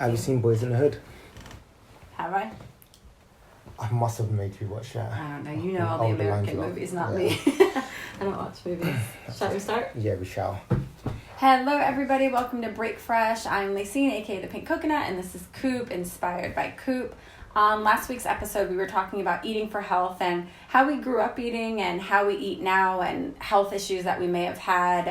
Have you seen Boys in the Hood? Have I? I must have made you watch that. I don't know. You know all the American movies, not me. I don't watch movies. Shall we start? Yeah, we shall. Hello, everybody. Welcome to Break Fresh. I'm Lacine, aka the Pink Coconut, and this is Coop, inspired by Coop. Last week's episode, we were talking about eating for health and how we grew up eating and how we eat now and health issues that we may have had,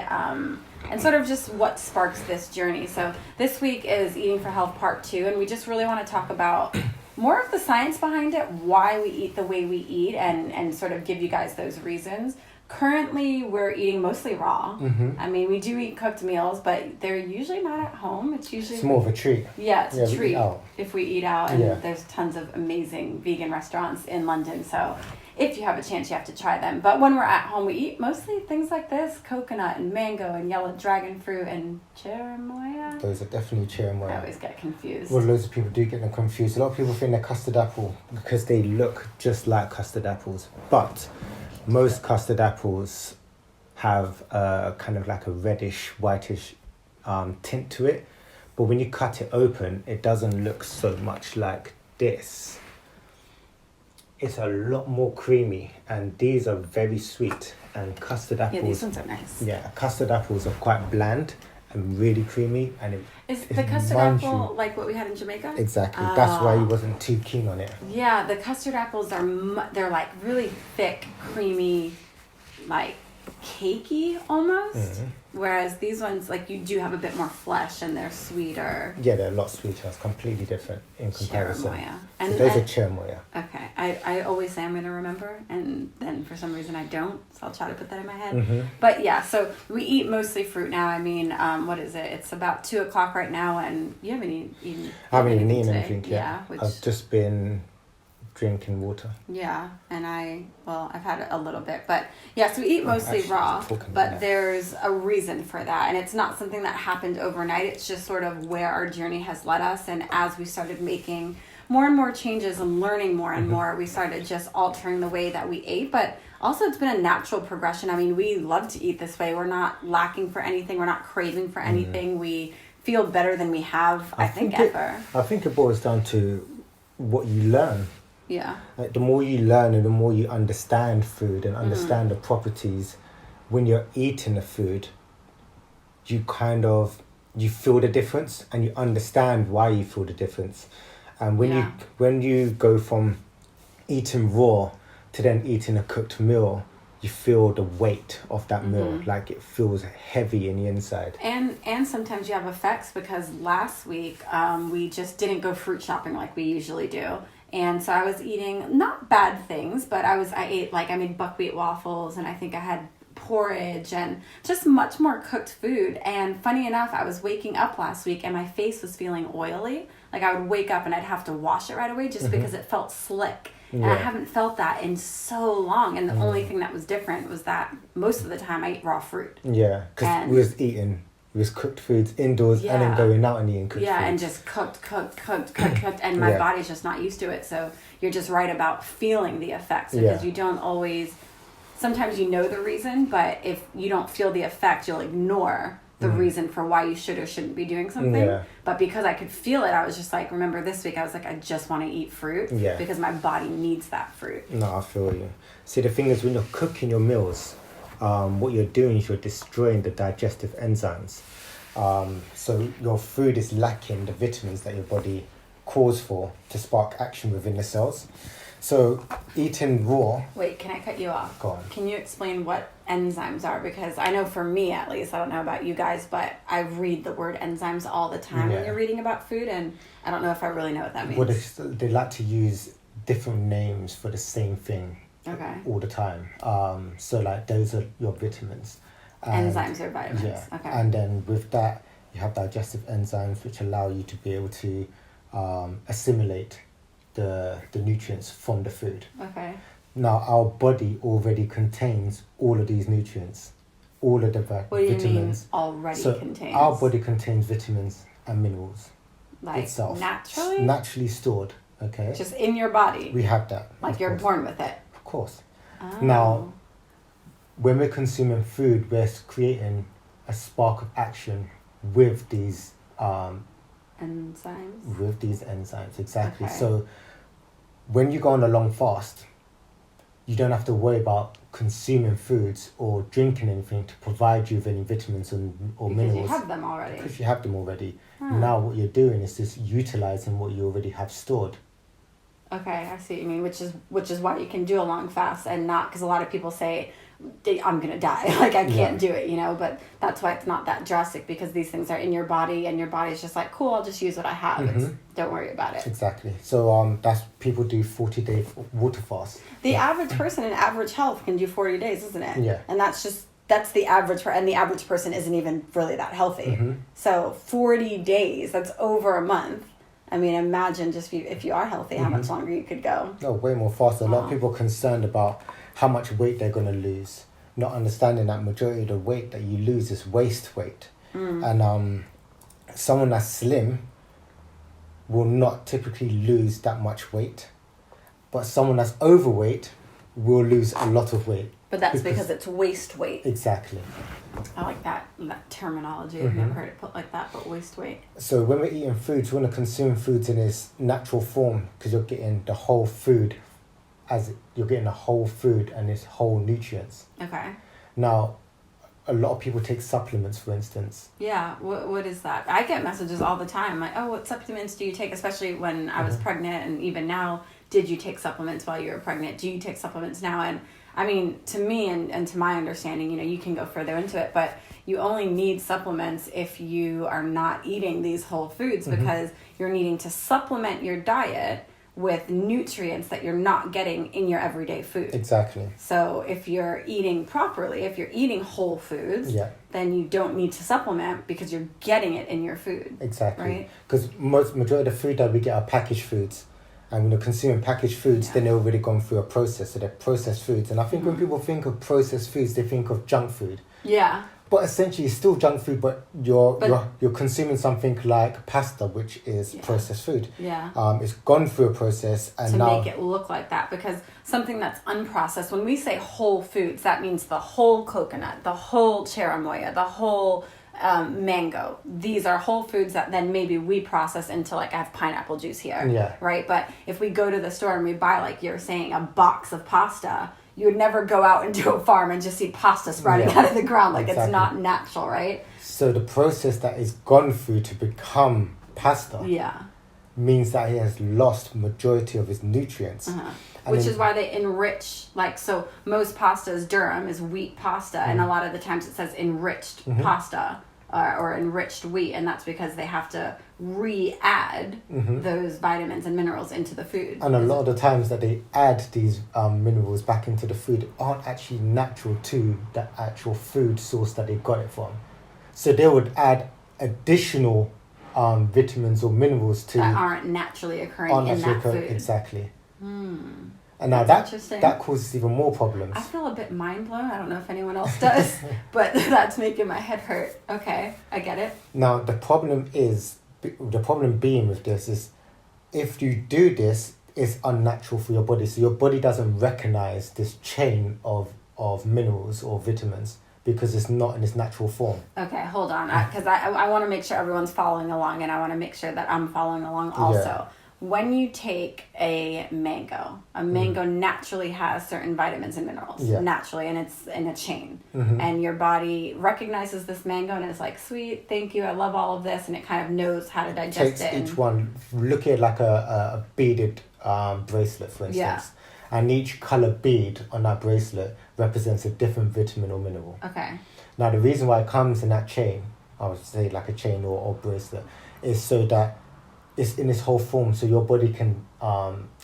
and sort of just what sparks this journey. So this week is Eating for Health Part 2, and we just really want to talk about more of the science behind it, why we eat the way we eat, and sort of give you guys those reasons. Currently, we're eating mostly raw. Mm-hmm. I mean, we do eat cooked meals, but they're usually not at home. It's more of a treat. Yeah, it's a treat if we eat out. And yeah. There's tons of amazing vegan restaurants in London. So if you have a chance, you have to try them. But when we're at home, we eat mostly things like this: coconut and mango and yellow dragon fruit and cherimoya. Those are definitely cherimoya. I always get confused. Well, loads of people do get them confused. A lot of people think they're custard apple because they look just like custard apples. But most custard apples have kind of like a reddish, whitish tint to it. But when you cut it open, it doesn't look so much like this. It's a lot more creamy, and these are very sweet. And custard apples... Yeah, these ones are nice. Yeah, custard apples are quite bland and really creamy. And Is the custard apple like what we had in Jamaica? Exactly. That's why he wasn't too keen on it. Yeah, the custard apples are they're like really thick, creamy, like cakey almost. Mm-hmm. Whereas these ones, like, you do have a bit more flesh and they're sweeter. Yeah, they're a lot sweeter. It's completely different in comparison. Cherimoya. And so those are cherimoya. Okay. I always say I'm going to remember, and then for some reason I don't, so I'll try to put that in my head. Mm-hmm. But yeah, so we eat mostly fruit now. I mean, what is it? It's about 2 o'clock right now, and you haven't eaten I haven't even eaten anything yet. Yeah, I've just been drinking water. Yeah, and I've had a little bit, but yeah, so we eat mostly raw, but there's a reason for that, and it's not something that happened overnight. It's just sort of where our journey has led us, and as we started making more and more changes and learning more and more, we started just altering the way that we ate, but also it's been a natural progression. I mean, we love to eat this way. We're not lacking for anything. We're not craving for anything. We feel better than we have, I think ever. I think it boils down to what you learn. Yeah. Like, the more you learn and the more you understand food and understand the properties, when you're eating the food, you feel the difference and you understand why you feel the difference. And when you go from eating raw to then eating a cooked meal, you feel the weight of that meal, like it feels heavy in the inside. And sometimes you have effects, because last week we just didn't go fruit shopping like we usually do. And so I was eating not bad things, but I made buckwheat waffles, and I think I had porridge and just much more cooked food. And funny enough, I was waking up last week and my face was feeling oily. Like, I would wake up and I'd have to wash it right away just because it felt slick. Yeah. And I haven't felt that in so long. And the only thing that was different was that most of the time I ate raw fruit. Yeah, because we was cooked foods indoors and then going out and eating cooked foods. And just cooked. And my body's just not used to it. So you're just right about feeling the effects, because you don't always... Sometimes you know the reason, but if you don't feel the effect, you'll ignore the reason for why you should or shouldn't be doing something. Yeah. But because I could feel it, I was just like, remember this week, I was like, I just want to eat fruit because my body needs that fruit. No, I feel you. See, the thing is, when you're cooking your meals, what you're doing is you're destroying the digestive enzymes. So your food is lacking the vitamins that your body calls for to spark action within the cells. So eating raw... Wait, can I cut you off? Go on. Can you explain what enzymes are? Because I know for me, at least, I don't know about you guys, but I read the word enzymes all the time when you're reading about food, and I don't know if I really know what that means. Well, they like to use different names for the same thing all the time. So, like, those are your vitamins. Enzymes are vitamins. Yeah. Okay. And then with that, you have digestive enzymes, which allow you to be able to assimilate the nutrients from the food. Okay. Now, our body already contains all of these nutrients, all of the vitamins. What do you mean already contains? Our body contains vitamins and minerals itself. Naturally stored, okay? Just in your body. We have that. Like you're born with it. Of course. Oh. Now, when we're consuming food, we're creating a spark of action with these enzymes? With these enzymes, exactly. Okay. So when you go on a long fast, you don't have to worry about consuming foods or drinking anything to provide you with any vitamins or Because minerals. you have them already. Because you have them already. Hmm. Now what you're doing is just utilizing what you already have stored. Okay, I see what you mean, which is why you can do a long fast and not, because a lot of people say, I'm gonna die, like I can't do it, but that's why it's not that drastic, because these things are in your body and your body's just like, cool, I'll just use what I have. Don't worry about it. Exactly. So that's people do 40-day water fast. The average person in average health can do 40 days, isn't it? Yeah. And that's the average, and the average person isn't even really that healthy. So 40 days, that's over a month. I mean, imagine just if you are healthy, how much longer you could go. No, way more faster. A lot of people are concerned about how much weight they're going to lose, not understanding that majority of the weight that you lose is waist weight. And someone that's slim will not typically lose that much weight, but someone that's overweight will lose a lot of weight. But that's because it's waist weight. Exactly. I like that terminology. I've never heard it put like that, but waist weight. So when we're eating foods, we want to consume foods in its natural form, because you're getting the whole food and its whole nutrients. Okay. Now, a lot of people take supplements, for instance. Yeah, what is that? I get messages all the time, like, oh, what supplements do you take? Especially when I was pregnant, and even now, did you take supplements while you were pregnant? Do you take supplements now? And I mean, to me and to my understanding, you can go further into it, but you only need supplements if you are not eating these whole foods, because you're needing to supplement your diet with nutrients that you're not getting in your everyday food. Exactly. So if you're eating properly, if you're eating whole foods, then you don't need to supplement, because you're getting it in your food. Exactly. Right? Because majority of the food that we get are packaged foods. And when you're consuming packaged foods, then they've already gone through a process. So they're processed foods. And I think when people think of processed foods, they think of junk food. Yeah. But essentially, it's still junk food, but you're consuming something like pasta, which is processed food. Yeah. It's gone through a process, and to now make it look like that, because something that's unprocessed, when we say whole foods, that means the whole coconut, the whole cherimoya, the whole mango. These are whole foods that then maybe we process into, like, I have pineapple juice here. Yeah. Right? But if we go to the store and we buy, like you're saying, a box of pasta, you would never go out into a farm and just see pasta sprouting out of the ground. Like, it's not natural, right? So the process that is gone through to become pasta means that it has lost majority of its nutrients. Which is why they enrich, like, so most pasta is durum, is wheat pasta, and a lot of the times it says enriched pasta or enriched wheat, and that's because they have to re-add those vitamins and minerals into the food. And a lot of the times that they add these minerals back into the food aren't actually natural to the actual food source that they got it from. So they would add additional vitamins or minerals to that aren't naturally occurring in that food. Exactly. And now that causes even more problems. I feel a bit mind blown. I don't know if anyone else does, but that's making my head hurt. Okay, I get it. Now the problem being with this is, if you do this, it's unnatural for your body. So your body doesn't recognize this chain of minerals or vitamins, because it's not in its natural form. Okay, hold on, because I want to make sure everyone's following along, and I want to make sure that I'm following along also. Yeah. When you take a mango naturally has certain vitamins and minerals, naturally, and it's in a chain. And your body recognizes this mango and is like, sweet, thank you, I love all of this, and it kind of knows how to digest it. Takes each one, look at it like a beaded bracelet, for instance. Yeah. And each color bead on that bracelet represents a different vitamin or mineral. Okay. Now the reason why it comes in that chain, I would say like a chain or bracelet, is so that it's in its whole form, so your body can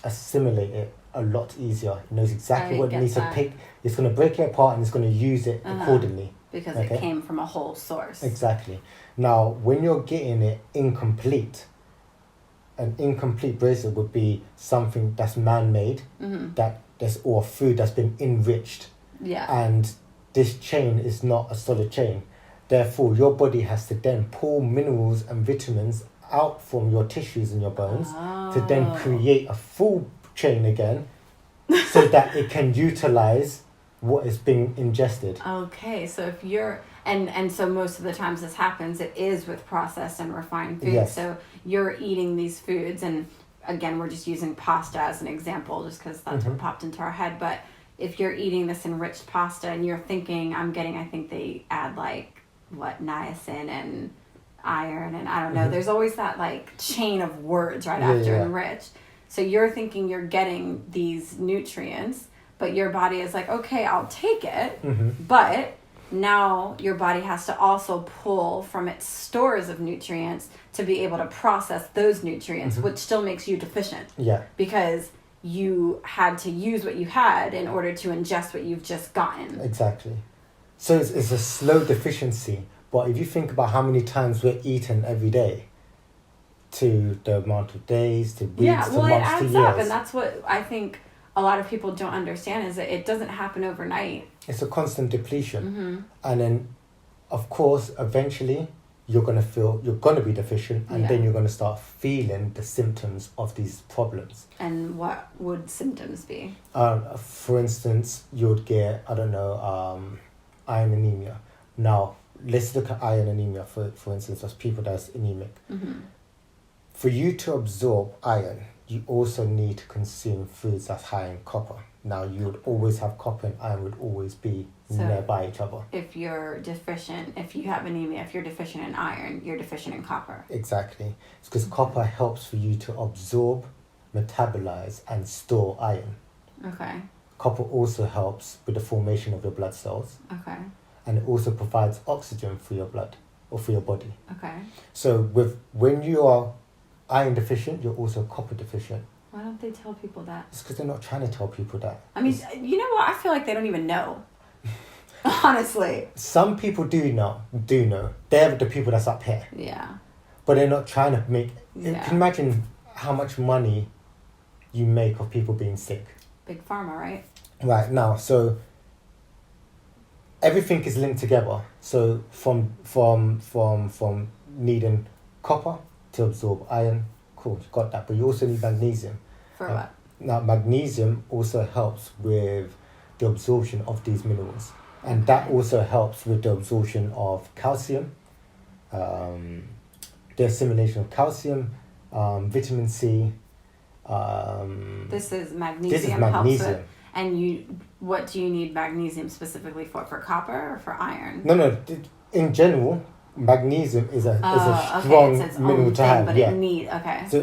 assimilate it a lot easier. It knows exactly what it needs to pick. It's going to break it apart and it's going to use it accordingly. Because it came from a whole source. Exactly. Now, when you're getting it incomplete, an incomplete bracelet would be something that's man-made, or food that's been enriched. Yeah. And this chain is not a solid chain. Therefore, your body has to then pull minerals and vitamins out from your tissues and your bones to then create a full chain again, so that it can utilize what is being ingested. Okay, so if you're, And so most of the times this happens, it is with processed and refined foods. Yes. So you're eating these foods, and again, we're just using pasta as an example just because that's what popped into our head. But if you're eating this enriched pasta and you're thinking, I think they add like, niacin and iron and I don't know. There's always that like chain of words right after enriched. So you're thinking you're getting these nutrients, but your body is like, okay, I'll take it. But now your body has to also pull from its stores of nutrients to be able to process those nutrients, which still makes you deficient. Yeah. Because you had to use what you had in order to ingest what you've just gotten. Exactly. So it's a slow deficiency. But if you think about how many times we're eating every day, to the amount of days, to weeks, to months, to years. Yeah, well, it adds up. And that's what I think a lot of people don't understand, is that it doesn't happen overnight. It's a constant depletion. And then, of course, eventually, you're going to be deficient, and then you're going to start feeling the symptoms of these problems. And what would symptoms be? For instance, you would get, iron anemia. Now, let's look at iron anemia, for instance, as people that's anemic. For you to absorb iron, you also need to consume foods that's high in copper. Now, you would always have copper and iron would always be nearby each other. If you're deficient, if you have anemia, if you're deficient in iron, you're deficient in copper. Exactly. It's because copper helps for you to absorb, metabolize, and store iron. Okay. Copper also helps with the formation of your blood cells. Okay. And it also provides oxygen for your blood or for your body. Okay. So when you are iron deficient, you're also copper deficient. Why don't they tell people that? It's because they're not trying to tell people that. I mean, you know what? I feel like they don't even know. Honestly. Some people do know. They're the people that's up here. Yeah. But they're not trying to make... Yeah. You can imagine how much money you make of people being sick. Big pharma, right? Right, now, so... Everything is linked together. So from needing copper to absorb iron, cool, you got that. But you also need magnesium. For what? Now, magnesium also helps with the absorption of these minerals. And that also helps with the absorption of calcium, the assimilation of calcium, vitamin C. This is magnesium. Helps with, and what do you need magnesium specifically for? For copper or for iron? No. In general, magnesium is a strong mineral to have. But okay. So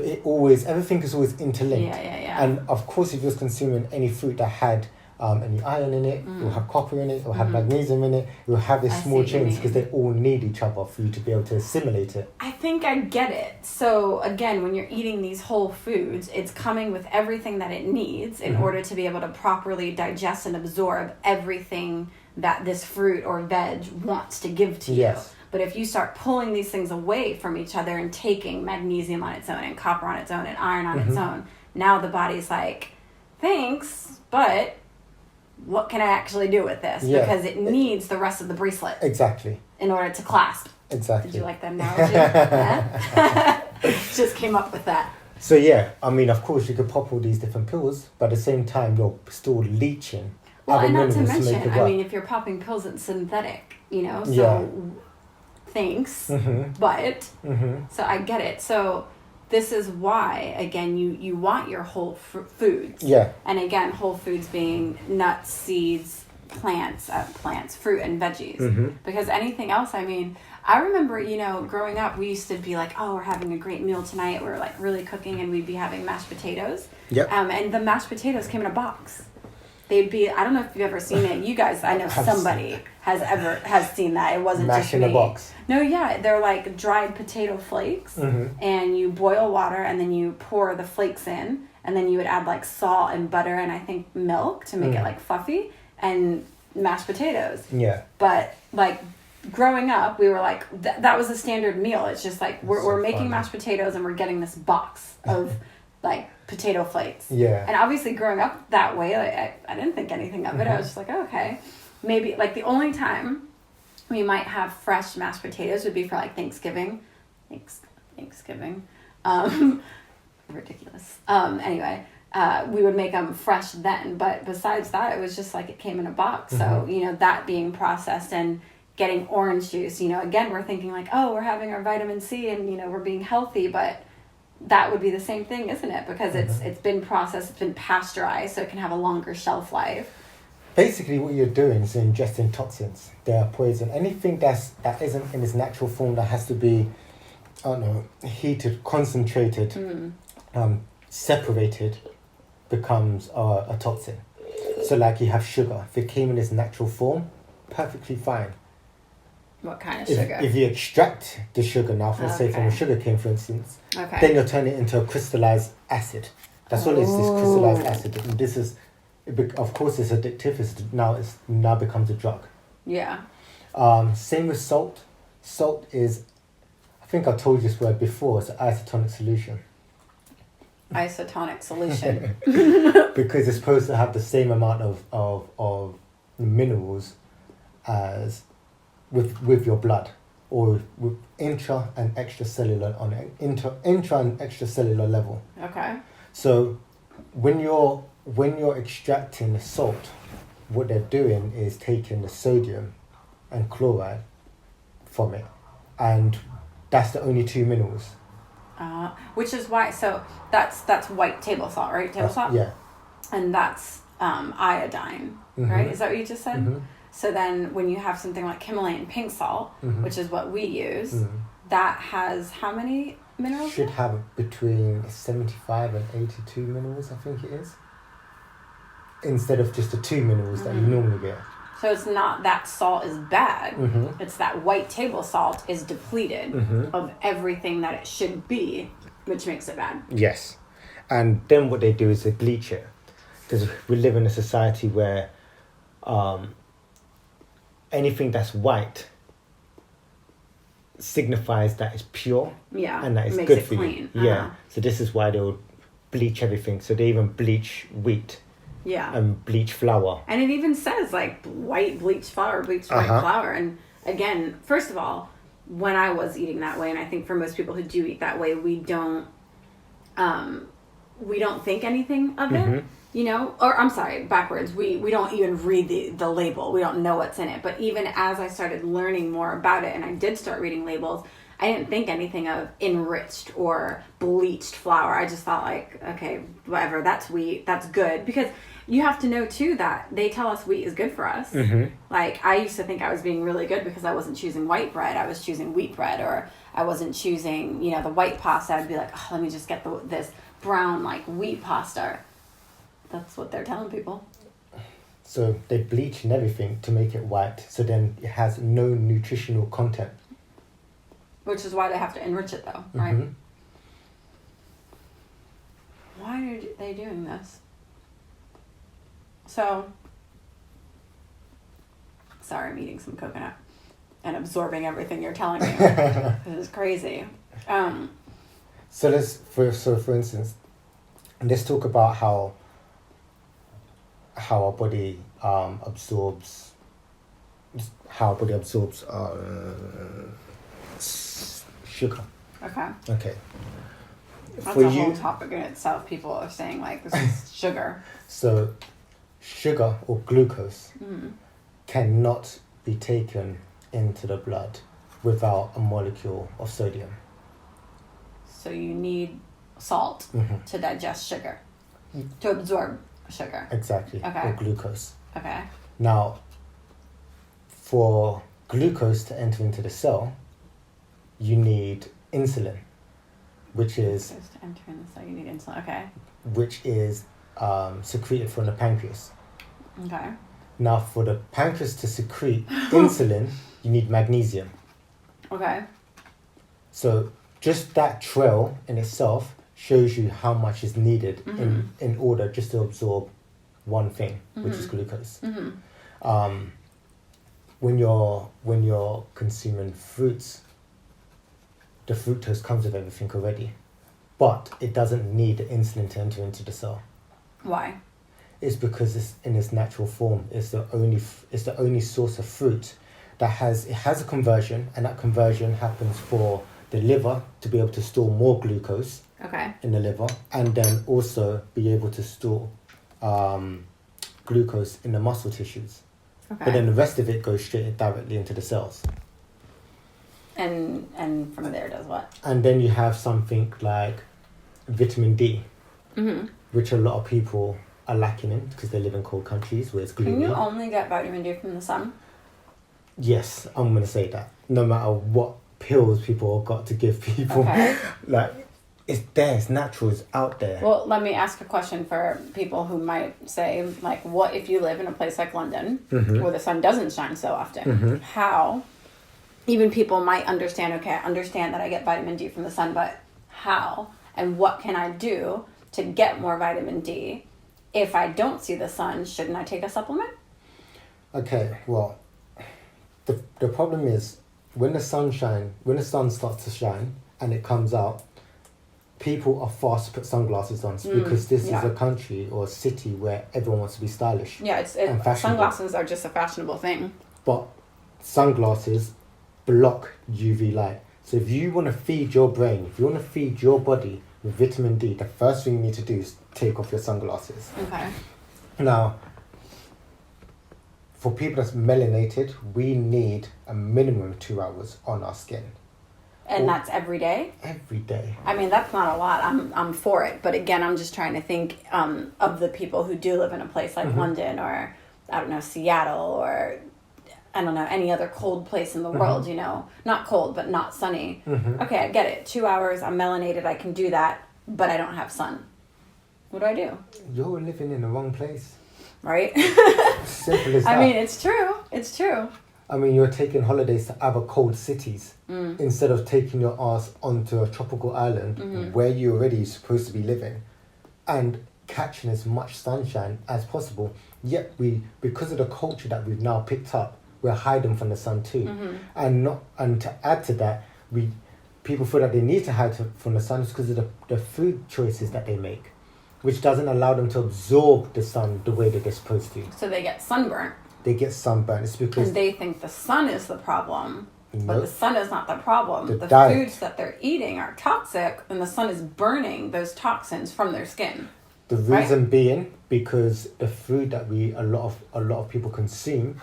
everything is always interlinked. Yeah. And of course, if you're consuming any fruit that had any iron in it, it will have copper in it, it will have magnesium in it, it will have these small chains because they all need each other for you to be able to assimilate it. I think I get it. So again, when you're eating these whole foods, it's coming with everything that it needs in order to be able to properly digest and absorb everything that this fruit or veg wants to give to you. But if you start pulling these things away from each other and taking magnesium on its own and copper on its own and iron on its own, now the body's like, thanks, but what can I actually do with this? Because it needs the rest of the bracelet. Exactly. In order to clasp. Exactly. Did you like that analogy? Just came up with that. So yeah, I mean, of course you could pop all these different pills, but at the same time you're still leaching. Well, and not to mention, I mean, if you're popping pills, it's synthetic, so thanks, but, so I get it. So this is why, again, you want your whole foods. Yeah. And again, whole foods being nuts, seeds, plants, fruit and veggies. Because anything else, I mean, I remember, growing up, we used to be like, oh, we're having a great meal tonight. We're like really cooking and we'd be having mashed potatoes. Yep. And the mashed potatoes came in a box. They'd be, I don't know if you've ever seen it. You guys, I know somebody has seen that. It wasn't Mash just in me. a box. No, yeah. They're like dried potato flakes. And you boil water and then you pour the flakes in. And then you would add like salt and butter and I think milk to make it like fluffy. And mashed potatoes. Yeah. But like growing up, we were like, that was a standard meal. It's just like, we're making mashed potatoes and we're getting this box of like potato flakes. Yeah. And obviously growing up that way, like, I didn't think anything of it. I was just like, oh, okay. Maybe like the only time we might have fresh mashed potatoes would be for like Thanksgiving. Thanksgiving. Ridiculous. Anyway, we would make them fresh then. But besides that, it was just like it came in a box. So, that being processed and getting orange juice, again, we're thinking like, oh, we're having our vitamin C and, we're being healthy, but that would be the same thing, isn't it? Because it's been processed, it's been pasteurized, so it can have a longer shelf life. Basically, what you're doing is ingesting toxins. They are poison. Anything that isn't in its natural form, that has to be, heated, concentrated, separated, becomes a toxin. So like you have sugar. If it came in its natural form, perfectly fine. What kind of sugar? If you extract the sugar now, let's say from a sugar cane, for instance, okay. then you'll turn it into a crystallized acid. That's all it is, this crystallized acid. And this is, of course, it's addictive. It now becomes a drug. Yeah. Same with salt. Salt is, I think I told you this word before, it's an isotonic solution. Isotonic solution. Because it's supposed to have the same amount of minerals as with your blood, or with intra and extracellular on an intra and extracellular level. Okay. So when you're extracting the salt, what they're doing is taking the sodium and chloride from it, and that's the only two minerals. Which is why, so that's white table salt, right? Table salt? Yeah. And that's iodine, right? Is that what you just said? Mm-hmm. So then when you have something like Himalayan pink salt, which is what we use, that has how many minerals? Should have between 75 and 82 minerals, I think it is. Instead of just the 2 minerals that you normally get. So it's not that salt is bad. It's that white table salt is depleted of everything that it should be, which makes it bad. Yes. And then what they do is they bleach it. Because we live in a society where anything that's white signifies that it's pure, and that it's makes good it for clean. you. Yeah. So this is why they'll bleach everything. So they even bleach wheat. Yeah. And bleach flour. And it even says like white bleached flour, bleached white flour. And again, first of all, when I was eating that way, and I think for most people who do eat that way, we don't think anything of it. Or I'm sorry, backwards. We don't even read the label. We don't know what's in it. But even as I started learning more about it and I did start reading labels, I didn't think anything of enriched or bleached flour. I just thought like, okay, whatever, that's wheat, that's good. Because you have to know too that they tell us wheat is good for us. Like I used to think I was being really good because I wasn't choosing white bread. I was choosing wheat bread, or I wasn't choosing, the white pasta. I'd be like, oh, let me just get this brown like wheat pasta. That's what they're telling people. So they bleach and everything to make it white. So then it has no nutritional content. Which is why they have to enrich it though, right? Why are they doing this? So, sorry, I'm eating some coconut and absorbing everything you're telling me. This is crazy. So for instance, let's talk about how our body absorbs sugar. Okay. That's a whole topic in itself. People are saying like this is sugar. So sugar or glucose cannot be taken into the blood without a molecule of sodium. So you need salt to digest sugar, to absorb sugar. Exactly. Okay. Or glucose. Okay. Now, for glucose to enter into the cell, you need insulin, which is... To enter in the cell, you need insulin. Okay. Which is secreted from the pancreas. Okay. Now, for the pancreas to secrete insulin, you need magnesium. Okay. So just that trail in itself shows you how much is needed in order just to absorb one thing, which is glucose. When you're consuming fruits, the fructose comes with everything already, but it doesn't need the insulin to enter into the cell. Why? It's because it's in its natural form. It's the only source of fruit that has a conversion, and that conversion happens for the liver to be able to store more glucose in the liver, and then also be able to store glucose in the muscle tissues. Okay. But then the rest of it goes straight directly into the cells. And from there does what? And then you have something like vitamin D, which a lot of people are lacking in because they live in cold countries where it's gloomy. Can you only get vitamin D from the sun? Yes, I'm going to say that. No matter what pills people have got to give people, like, it's there, it's natural, it's out there. Well, let me ask a question for people who might say, like, what if you live in a place like London where the sun doesn't shine so often? How? Even people might understand, okay, I understand that I get vitamin D from the sun, but how? And what can I do to get more vitamin D? If I don't see the sun, shouldn't I take a supplement? Okay, well, the problem is when the sun starts to shine and it comes out, people are forced to put sunglasses on because this is a country or a city where everyone wants to be stylish. Yeah, sunglasses are just a fashionable thing. But sunglasses block UV light. So if you want to feed your brain, if you want to feed your body with vitamin D, the first thing you need to do is take off your sunglasses. Okay. Now, for people that's melanated, we need a minimum 2 hours on our skin. And that's every day? Every day. I mean, that's not a lot. I'm for it. But again, I'm just trying to think of the people who do live in a place like London or, I don't know, Seattle or, I don't know, any other cold place in the world, you know. Not cold, but not sunny. Okay, I get it. 2 hours, I'm melanated, I can do that, but I don't have sun. What do I do? You're living in the wrong place. Right? Simple as that. I mean, it's true. It's true. I mean, you're taking holidays to other cold cities instead of taking your ass onto a tropical island where you're already supposed to be living and catching as much sunshine as possible. Yet because of the culture that we've now picked up, we're hiding from the sun too. And to add to that, people feel that they need to hide from the sun because of the food choices that they make, which doesn't allow them to absorb the sun the way that they're supposed to. So they get sunburnt. They get sunburnt. It's because... And they think the sun is the problem. Nope. But the sun is not the problem. The diet. foods that they're eating are toxic, and the sun is burning those toxins from their skin. The reason being because the food that a lot of people consume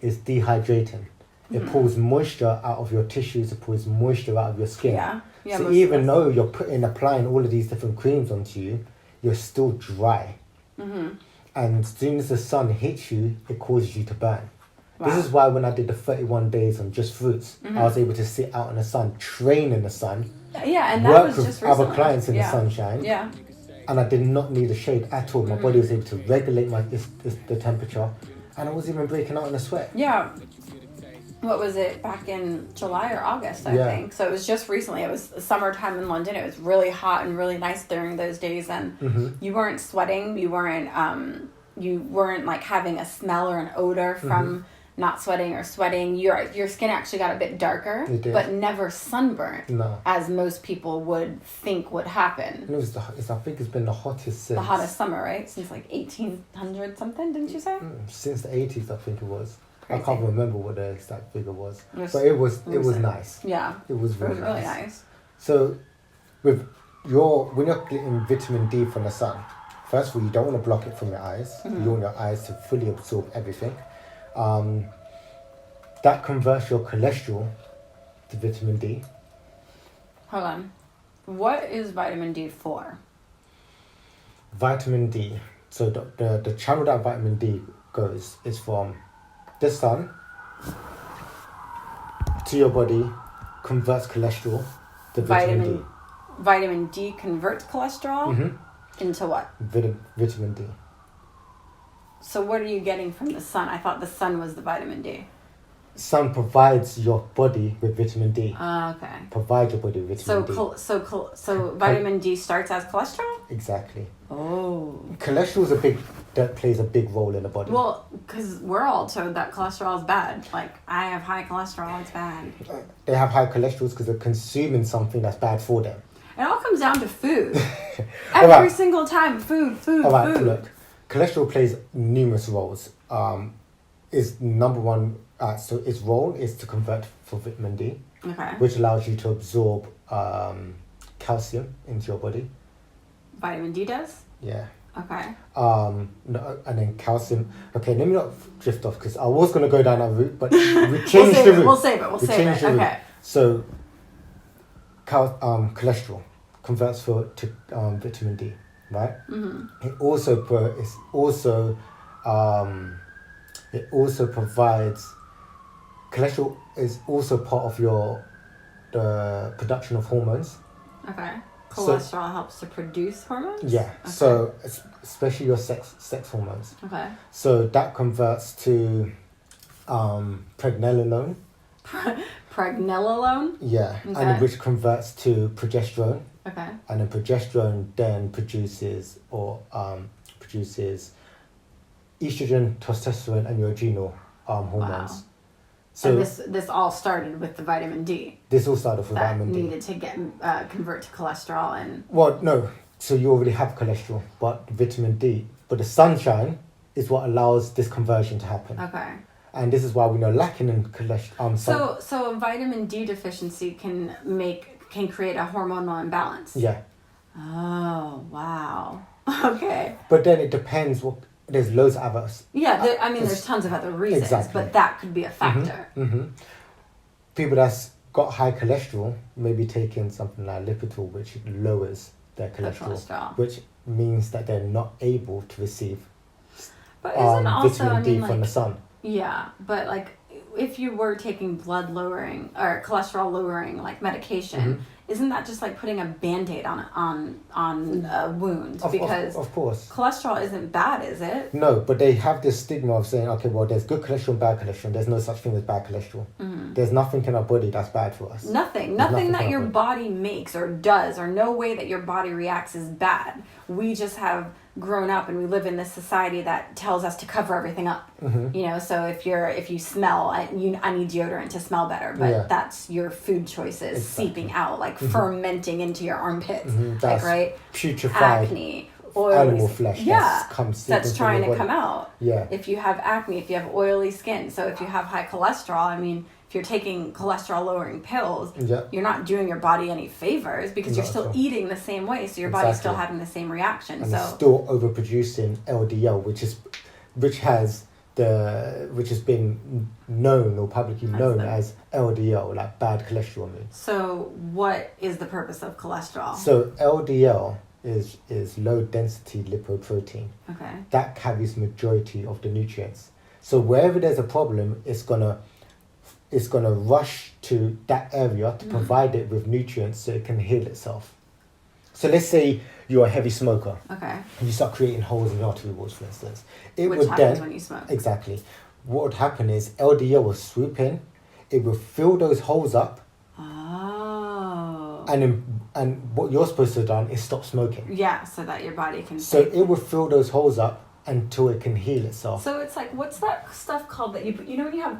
is dehydrating. It pulls moisture out of your tissues. It pulls moisture out of your skin. Yeah. So even though you're applying all of these different creams onto you, you're still dry. And as soon as the sun hits you, it causes you to burn. Wow. This is why when I did the 31 days on just fruits, I was able to sit out in the sun, train in the sun, and that work was with just recently. other clients in the sunshine. Yeah. And I did not need the shade at all. My body was able to regulate the temperature, and I wasn't even breaking out in a sweat. Yeah. What was it, back in July or August, I think. So it was just recently. It was summertime in London. It was really hot and really nice during those days, and you weren't sweating. You weren't like having a smell or an odor from not sweating or sweating. Your skin actually got a bit darker, but never sunburnt. No. As most people would think would happen. And I think it's been the hottest since... The hottest summer, right? Since like 1800 something, didn't you say? Since the 80s, I think it was. Crazy. I can't remember what the exact figure was. But it was nice. Yeah. It was really nice. So when you're getting vitamin D from the sun, first of all, you don't want to block it from your eyes. You want your eyes to fully absorb everything. That converts your cholesterol to vitamin D. Hold on. What is vitamin D for? Vitamin D. So the channel that vitamin D goes is from the sun to your body, converts cholesterol to vitamin D. Vitamin D converts cholesterol into what? Vitamin D. So what are you getting from the sun? I thought the sun was the vitamin D. Sun provides your body with vitamin D. Okay. Provide your body with vitamin D. So vitamin D starts as cholesterol? Exactly. Oh. Cholesterol plays a big role in the body. Well, because we're all told that cholesterol is bad. Like, I have high cholesterol, it's bad. They have high cholesterol because they're consuming something that's bad for them. It all comes down to food. Every single time, food. All right, look. Cholesterol plays numerous roles. Is number one, so its role is to convert for vitamin D, which allows you to absorb calcium into your body. Vitamin D does? Yeah. Okay. No, and then calcium. Okay, let me not drift off because I was going to go down that route, but we changed the route. We'll save it. We'll save it. Okay. So, cholesterol converts to vitamin D, right? Mm-hmm. It also provides. Cholesterol is also part of the production of hormones. Okay. Cholesterol helps to produce hormones? Yeah. Okay. So especially your sex hormones. Okay. So that converts to pregnenolone. Pregnenolone? Yeah. Okay. And which converts to progesterone. Okay. And then progesterone then produces estrogen, testosterone, and your adrenal hormones. Wow. So this all started with the vitamin D. This all started with vitamin D. That needed to convert to cholesterol and. Well, no. So you already have cholesterol, but vitamin D. But the sunshine is what allows this conversion to happen. Okay. And this is why we know lacking in cholesterol. So vitamin D deficiency can create a hormonal imbalance. Yeah. Oh wow. Okay. But then it depends what. There's loads of others. Yeah, there's tons of other reasons, exactly. But that could be a factor. Mm-hmm. People that's got high cholesterol may be taking something like Lipitor, which lowers their cholesterol, which means that they're not able to receive vitamin D from the sun. Yeah, but like if you were taking blood lowering or cholesterol lowering like medication, isn't that just like putting a Band-Aid on a wound? Because of course cholesterol isn't bad, is it? No, but they have this stigma of saying, okay, well, there's good cholesterol and bad cholesterol. There's no such thing as bad cholesterol. Mm-hmm. There's nothing in our body that's bad for us. Nothing that your body makes or does, or no way that your body reacts is bad. We just have grown up and we live in this society that tells us to cover everything up. Mm-hmm. So if you smell, I need deodorant to smell better, but that's your food choices seeping out, like fermenting into your armpits, like right, putrefied acne, animal flesh, that's trying to come out. Yeah. If you have acne, if you have oily skin, so if you have high cholesterol, if you're taking cholesterol lowering pills, you're not doing your body any favors because you're still eating the same way, so your body's still having the same reaction. And it's still overproducing LDL, which has been known or publicly known as LDL, like bad cholesterol. So what is the purpose of cholesterol? So LDL is low density lipoprotein. Okay. That carries majority of the nutrients. So wherever there's a problem, it's gonna rush to that area to provide it with nutrients so it can heal itself. So let's say you're a heavy smoker. Okay. And you start creating holes in your artery walls, for instance. Which happens when you smoke. Exactly. What would happen is LDL will swoop in, it will fill those holes up. Oh. And what you're supposed to have done is stop smoking. Yeah, so that your body can. So it will fill those holes up until it can heal itself. So it's like, what's that stuff called that when you have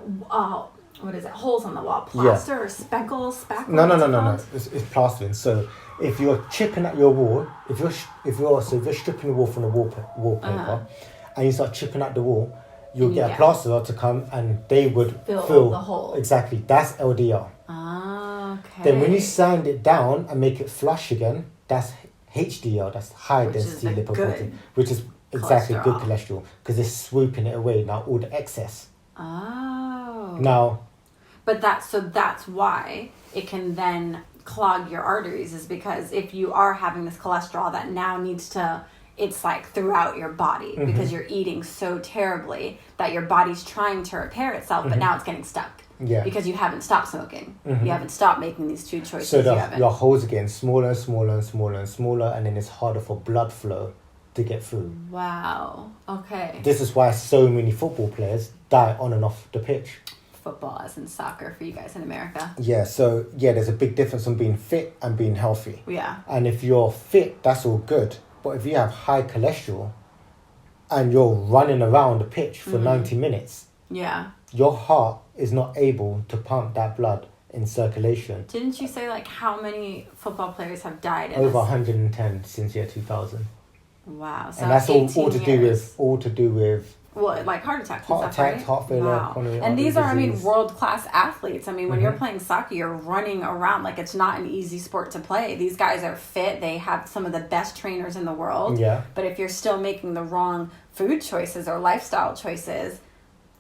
what is it? Holes on the wall, plaster or spackle? No. It's plastering. So if you're chipping at your wall, if you're stripping the wall from the wallpaper, and you start chipping at the wall, you'll get a plasterer to come and they would fill the hole. Exactly. That's LDL. Okay. Then when you sand it down and make it flush again, that's HDL. That's high density lipoprotein, which is exactly good cholesterol because it's swooping it away now, all the excess. Oh. Now. But that's why it can then clog your arteries, is because if you are having this cholesterol that now needs to, it's like throughout your body because you're eating so terribly that your body's trying to repair itself, but now it's getting stuck. Yeah. Because you haven't stopped smoking. You haven't stopped making these food choices. So your holes are getting smaller and smaller and smaller and smaller, and then it's harder for blood flow to get through. Wow. Okay. This is why so many football players die on and off the pitch. Football as in soccer for you guys in America. Yeah, so there's a big difference on being fit and being healthy. Yeah. And if you're fit, that's all good. But if you have high cholesterol and you're running around the pitch for 90 minutes, your heart is not able to pump that blood in circulation. Didn't you say like how many football players have died? Over 110 since year 2000. Wow. So and that's all to do with like heart attacks and Heart stuff, attacks, right? heart failure, Wow. coronary And these artery are, I mean, disease. world-class athletes. I mean, when Mhm. you're playing soccer, you're running around. Like, it's not an easy sport to play. These guys are fit. They have some of the best trainers in the world. Yeah. But if you're still making the wrong food choices or lifestyle choices,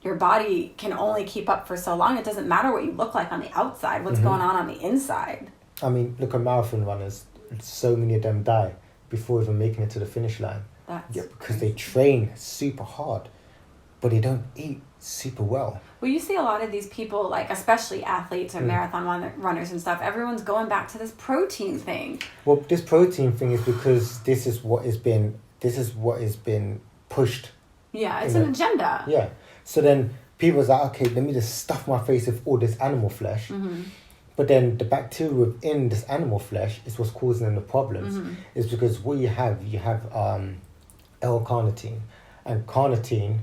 your body can only keep up for so long. It doesn't matter what you look like on the outside. What's going on the inside? I mean, look at marathon runners. So many of them die before even making it to the finish line. That's Because they train super hard, but they don't eat super well. Well, you see a lot of these people, like especially athletes or marathon runners and stuff, everyone's going back to this protein thing. Well, this protein thing is because this is what has been pushed. Yeah, it's an agenda. Yeah. So then people's like, okay, let me just stuff my face with all this animal flesh. Mm-hmm. But then the bacteria within this animal flesh is what's causing them the problems. Mm-hmm. Is because what you have L-carnitine. And carnitine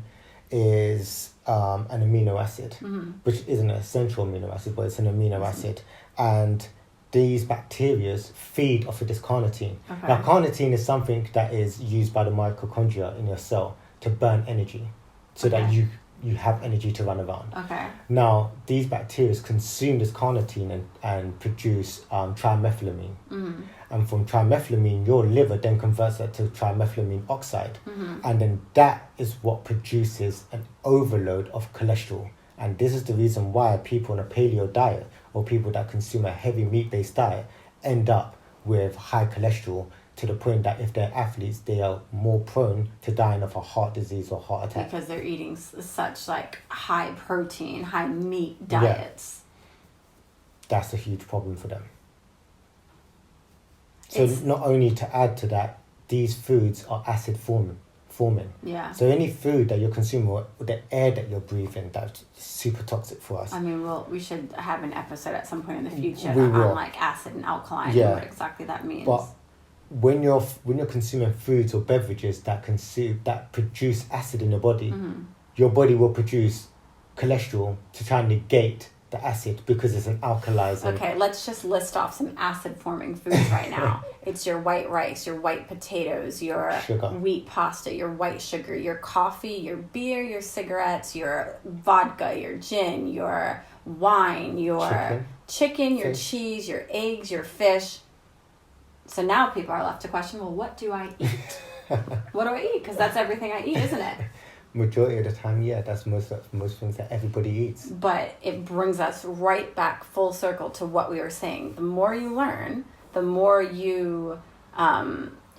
is an amino acid, which isn't an essential amino acid, but it's an amino acid. And these bacteria feed off of this carnitine. Okay. Now, carnitine is something that is used by the mitochondria in your cell to burn energy so that you have energy to run around. Okay. Now, these bacteria consume this carnitine and produce trimethylamine. And from trimethylamine, your liver then converts that to trimethylamine oxide. And then that is what produces an overload of cholesterol. And this is the reason why people on a paleo diet or people that consume a heavy meat-based diet end up with high cholesterol, to the point that if they're athletes, they are more prone to dying of a heart disease or heart attack. Because they're eating such like high protein, high meat diets. That's a huge problem for them. So not only to add to that, these foods are acid forming. Yeah. So any food that you're consuming, or the air that you're breathing, that's super toxic for us. I mean, we should have an episode at some point in the future We will. on like acid and alkaline Yeah. and what exactly that means. But when you're consuming foods or beverages that produce acid in your body, your body will produce cholesterol to try and negate the acid because it's an alkalizing. Okay, let's just list off some acid forming foods right now. It's your white rice, your white potatoes, your Sugar. wheat pasta, your white sugar, your coffee, your beer, your cigarettes, your vodka, your gin, your wine, your chicken, your Fish. cheese, your eggs, your fish. So now people are left to question, well, what do I eat? What do I eat? Because that's everything I eat, isn't it? Majority of the time, yeah, that's most things that everybody eats. But it brings us right back full circle to what we were saying. The more you learn, the more you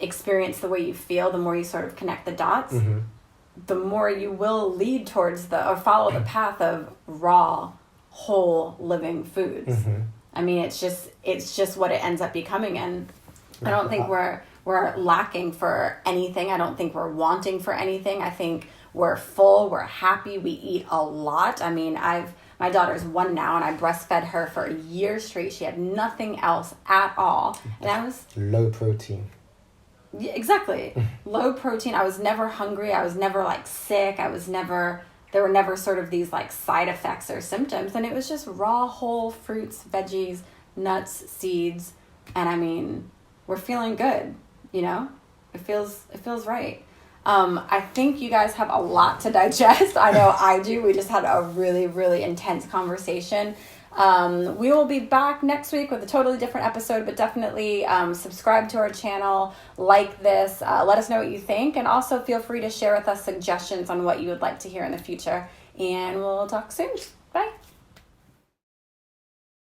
experience the way you feel, the more you sort of connect the dots, the more you will lead towards or follow the path of raw, whole living foods. I mean, it's just what it ends up becoming. And I don't think we're lacking for anything. I don't think we're wanting for anything. I think we're full, we're happy, we eat a lot. I mean, my daughter's 1 now, and I breastfed her for a year straight. She had nothing else at all. And I was... Low protein. Yeah, exactly. Low protein. I was never hungry. I was never, like, sick. There were never sort of these, like, side effects or symptoms. And it was just raw, whole fruits, veggies, nuts, seeds. And, I mean, we're feeling good, you know? It feels right. I think you guys have a lot to digest. I know I do. We just had a really, really intense conversation. We will be back next week with a totally different episode, but definitely subscribe to our channel, like this, let us know what you think, and also feel free to share with us suggestions on what you would like to hear in the future. And we'll talk soon. Bye.